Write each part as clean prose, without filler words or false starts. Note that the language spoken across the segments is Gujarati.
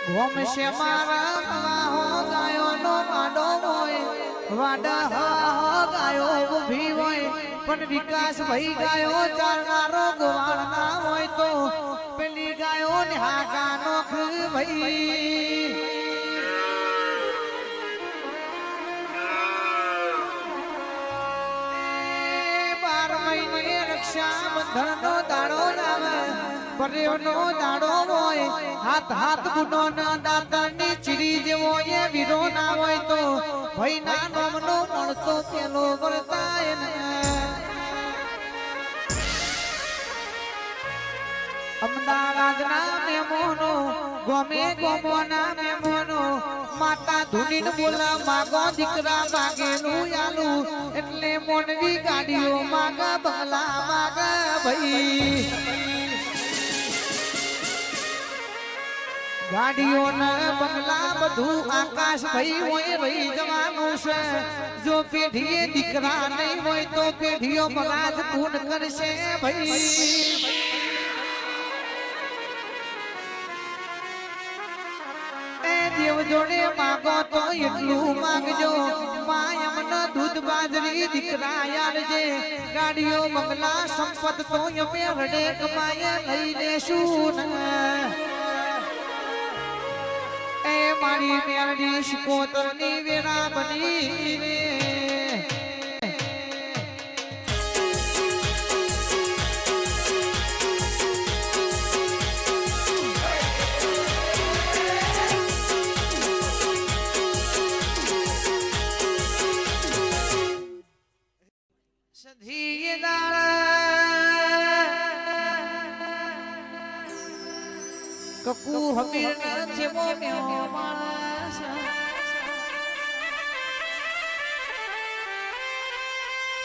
ઓમ શે મારા હો ગાયો નો માડો હોય વાડા હો ગાયો ઊભી હોય પણ વિકાસ ભઈ ગાયો ચાલનારો ગોવાળ ના હોય તો પેલી ગાયો ને હાકા નોખ ભઈ રક્ષાબંધન નો દાડો આવે પર્યો નો દાડો હોય હાથ હાથ ગુનો ના દાતા ની ચીરી જેવો એ વીરો ના હોય તો ભાઈ ના નામ નો મળતો પેલો વર્તાય ને અમદાવાદ ના મેમોનો ગમે ગોમો ના મેમોનો માતા ધુની બોલા માગો દીકરા માગે નું આલુ એટલે મોનવી ગાડીઓ માગા બંગલા માગા ભાઈ ગાડીઓ ના બંગલા બધું આકાશ ભાઈ હોય રહી જવાનું છે જો પેઢીએ દીકરા નહીં હોય તો પેઢીઓ બલાજ પૂન કરશે ભાઈ દેવ જોડે માગો તો એટલું માગજો માયમનો દૂધ બાજરી દીકરા યારજે ગાડીઓ બંગલા સંપત તો અમે રડે કમાય લઈ લેશું એ મારી મેરડી શિકોતરની વેરા બની રે કકુ હમીર ના જેવો મેઓ માણસ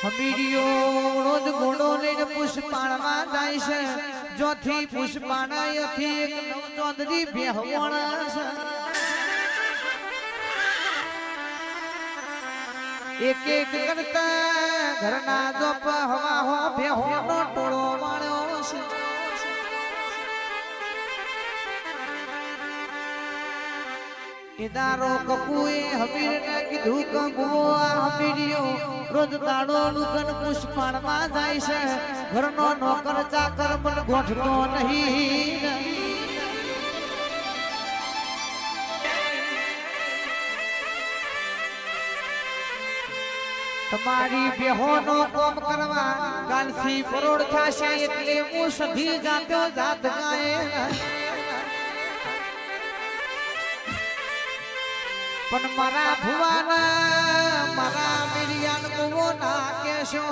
હમીરિયો રોજ ઘોડો લઈને પુષ્પાણમાં જાય છે જોથી પુષ્પાણાયથી એક નવચોદરી બેહવાણા છે એક એક કરતા ઘરના જોપ હવા હો બેહોનો ટોળો વાળ્યો છે ઇદારો કપુએ હમીર ને કીધું કંગવો આ હમીરિયો રોજ દાડો લુગન પુષ્પાણમાં જાય છે ઘરનો નોકર ચાકર પણ ગોઠતો નહીં તમારી બેહોનો કોમ કરવા કાલથી ફરોડ થશે એટલે હું સધી જાતો જાત ગાય પણ મારા ભુવાના મારા મિરિયાન કુવો ના કેશો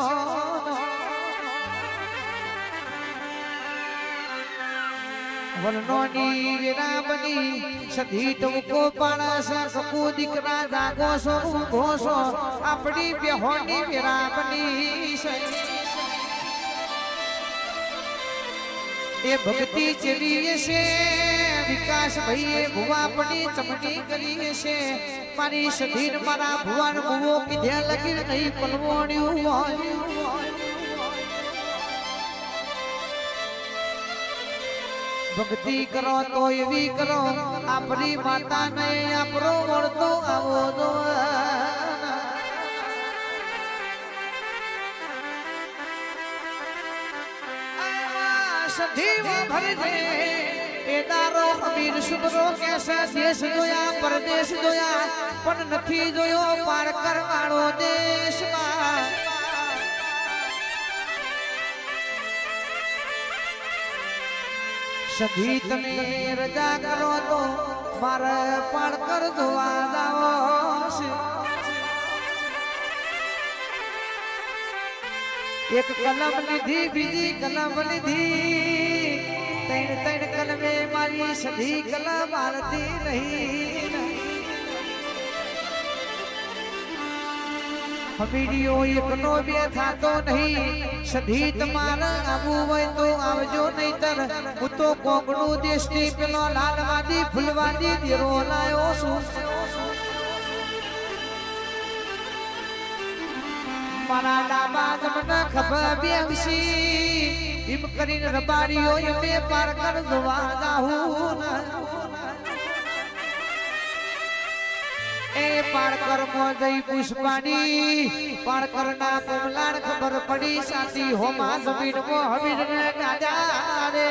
વરનોની વેરા બની સધી ટમકો પાણસ કપુ દીકરા જાગો છો ઊભો છો આપણી બેહોની વેરા બની છે એ ભક્તિ ચેવી છે વિકાસ ભાઈએ ભુવા પડી ચમડી કરી છે મારી સધીર મારા ભુવાન ભુવો કીધે લગી નહીં પલવોણ્યું હોય ભક્તિ કરો તો એવી કરો આપણી માતા ને આપણો મળતો આવો દો સધીવ ભરજે એ દારો અમીર સુધરો કેસે દેશ જોયા પરદેશ જોયા પણ નથી જોયો પાર કરવાળો દેશમાં સધી તમે રજા કરો તો મારે પાર કર જોવા જાઓ એક કલમ લીધી બીજી કલમ લીધી ત્રણ ત્રણ કલમે મારી સધી કલમ આરતી નહીં હમીડિયો એકનો બે થાતો નહીં સધી તમારે આવવું હોય તો આવજો નહીતર હું તો કોંગણું દેશથી પેલો લાલવાદી ફૂલવાદી દેરો લાયો છું મારા ડાબા જમના ખભા બેસી એમ કરીને રબારીઓ એમે પાર કર જોવા જાહું પાળકર મોજઈ પુષ્પાની પાળકર ના કમલાણ ખબર પડી સાથી હોમા જમીન મો હમીર ને ગાડા રે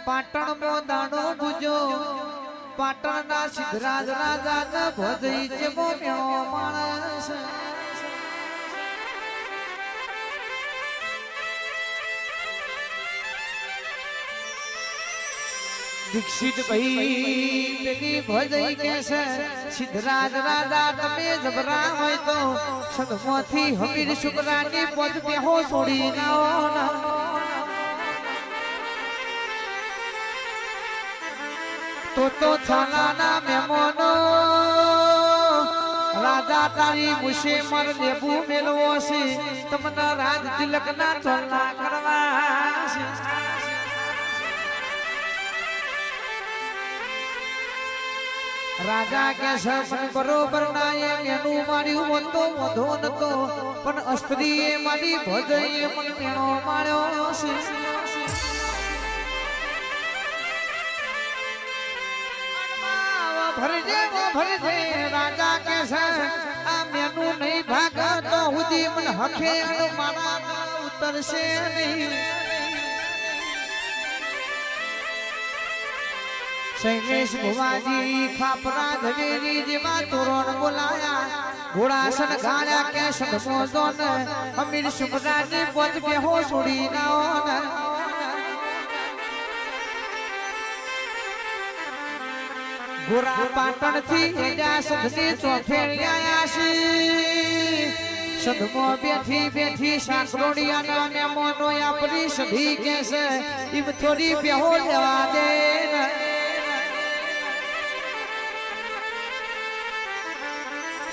પાટણ મો દાણો ગુજો પાટણ ના સિદ્ધરાજ રાજા ના ભજઈ જેવો મેળો માણસ દીક્ષિત ભાઈ પેલી ભજઈ કે છે સિદ્ધરાજ રાજા તમે જબરા હોય તો સદમાંથી હમીર શુક્રાની પદ બેહો છોડી ના તો છાલાના મહેમાનો રાજા તારી મુશે મર લેબુ મેલવો છે તમને રાજ તિલક ના ચોલા કરવા છે રાજા કે છે પણ બરોબર ના એનું માર્યું હોતો વધો નતો પણ અસ્ત્રીએ મારી ભજઈએ પણ મેણો માર્યો છે ભરજે રાજા કે છે આ મેનું નહીં ભાગતો હુદી મન હખે મારા ઉતરશે નહીં શૈલેષ ભુવાજી ખાપરા ધવેરી જેવા તોરણ બોલાયા ઘોડાસન ગાળ્યા કે સદમો જોન અમીર શુભરાજી પોત બેહો છોડી ના ગોરા પાટણ થી એડા સદની ચોફેરિયા છે સદમો બેઠી બેઠી સાંકરોડિયા ના મેમોનો આપણી સધી કે છે ઈમ થોડી બેહો લેવા દે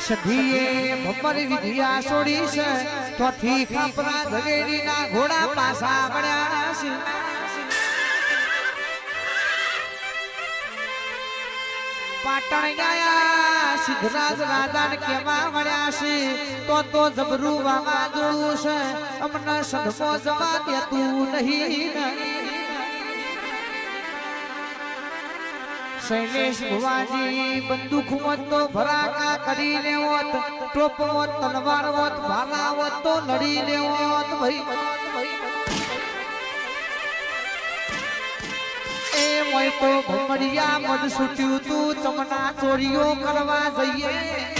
સધીએ ભમર વિધિયા છોડી છે તોથી ખાપરા ધવેરી ના ઘોડા પાછા પડ્યા છે પાટણ ગયા સિદ્ધરાજ રાજાને કેવા વળ્યા છે તો જબરું વાવા જોડું છે અમને સદમો જવા દેતું નહીં શૈલેષ ભુવાજી બંદૂક મોત તો ભરાકા કરી લેવોત ટોપ મોત તલવાર મોત ભાલા મોત તો લડી લેવોત ભાઈ એ મોય તો ભમડિયા મદ છૂટ્યું તું ચમના ચોરીઓ કરવા જઈએ